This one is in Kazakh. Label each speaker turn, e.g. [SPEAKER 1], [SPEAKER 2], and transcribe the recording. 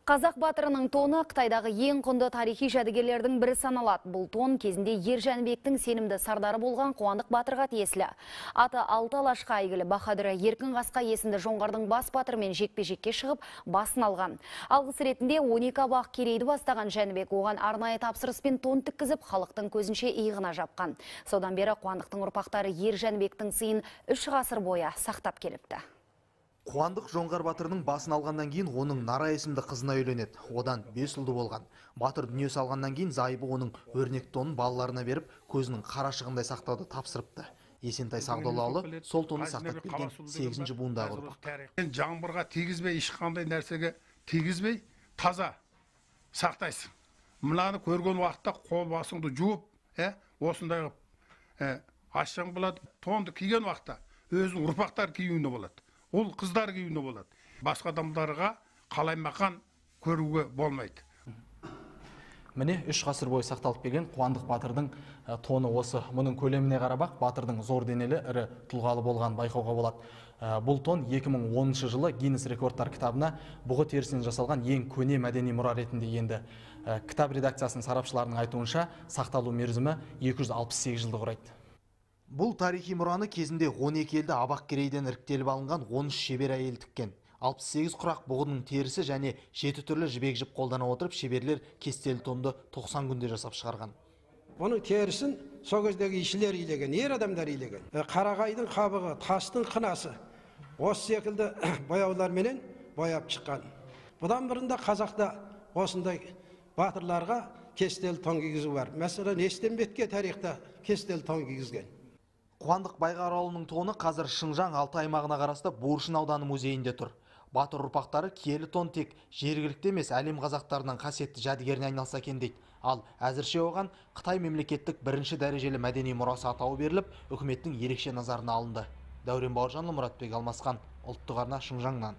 [SPEAKER 1] Қазақ батырының тоны Қытайдағы ең құнды тарихи жәдігерлердің бірі саналады. Бұл тон кезінде Ер Жәнібектің сенімді сардары болған Қуандық батырға тиесілі. Аты алты алашқа әйгілі Баһадүрі Еркін Қасқа есімді жоңғардың бас батырымен жекпе-жекке шығып, басын алған. Алғыс ретінде 12 абақ керейді бастаған Жәнібек оған арнайы тапсырыспен тон тіккізіп, халықтың көзінше иығына жапқан. Содан бері Қуандықтың ұрпақтары Ер Жәнібектің сыйын 3 ғасыр бойы сақтап келіпті.
[SPEAKER 2] Қуандық жоңғар батырының басын алғаннан кейін оның Нара есімді қызына үйленеді. Одан 5 ұлды болған. Батыр дүние салғаннан кейін зайыбы оның өрнек тонын балаларына беріп, көзінің қарашығындай сақтауды тапсырыпты. Есентай Сағдоллаұлы сол тоны сақтап келген 8-ші буындағы ұрпақ.
[SPEAKER 3] Жаңбырға тигізбей, ешқандай нәрсеге тигізбей, таза сақтайсың. Мынаны көрген уақытта қол басыңды жуып, осындай ашшаң болады. Тонды киген уақытта өзінің ұрпақтар киюіне болады. Ол қыздар киюіне болады. Басқа адамдарға қалаймақан көруге болмайды.
[SPEAKER 4] Міне 3 ғасыр бойы сақталып келген Қуандық батырдың тоны осы. Мұның көлеміне қарабақ батырдың зор денелі ірі тұлғалы болған байқауға болады. Бұл тон 2010 жылы Гиннес рекордтар кітабына бұғы терісінен жасалған ең көне мәдени мұра ретінде енді. Кітап редакциясының сарапшыларының айтуынша сақталу мерзімі 268 жылды құрайды.
[SPEAKER 2] Бұл тарихи мұраны кезінде 12 елді абақ керейден іріктеліп алынған 13 шебер әйел тіккен. 68 құрақ бұғының терісі және 7 түрлі жібек жіп қолдана отырып, шеберлер кестелі тонды 90 күнде жасап шығарған.
[SPEAKER 5] Оның терісін сол кездегі ishілер илеген, ер адамдар илеген. Қарағайдың қабығы, тастың қынасы осы секілді бояуларменен бояп шыққан. Бұдан бұрында қазақта осындай батырларға кестелі тон кигізу бар. Мәселен, Естенбетке тарихта кестелі тон кигізген.
[SPEAKER 2] Қуандық Байғар ауылының тоны қазір Шыңжаң Алтай аймағына қарасты Буыршын ауданы музейінде тұр. Батыр ұрпақтары киелі тон тек жергілікті емес, әлем қазақтарының қасиетті жәдігеріне айналса екен дейді. Ал әзірше оған Қытай мемлекеттік бірінші дәрежелі мәдени мұрасы атауы беріліп, үкіметтің ерекше назарына алынды. Дәурен Бауыржанұлы, Мұратбек Алмасхан, Ұлттық арна, Шыңжаңнан.